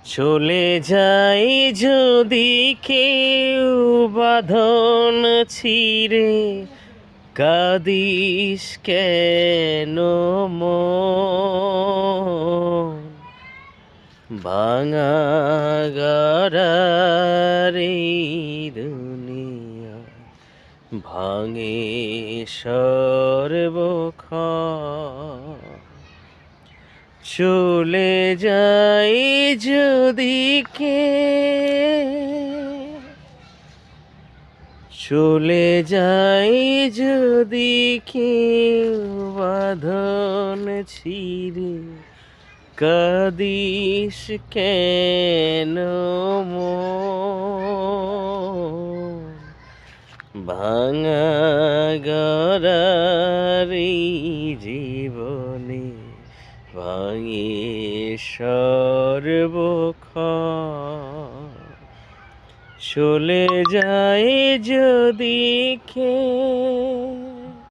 চলে যাই যদি কেউ বাঁধন ছিঁড়ে, কাঁদিস কেন মন? ভাঙা গড়ার এই দুনিয়া ভাঙে সর্বক্ষণ। চলে যাই যদি চলে যাই যদি কেউ বাঁধন ছিঁড়ে, কাঁদিস কেন মন? ভাঙা গড়ার এই জীবনে ভাঙে সর্বক্ষণ। চলে যায় যদি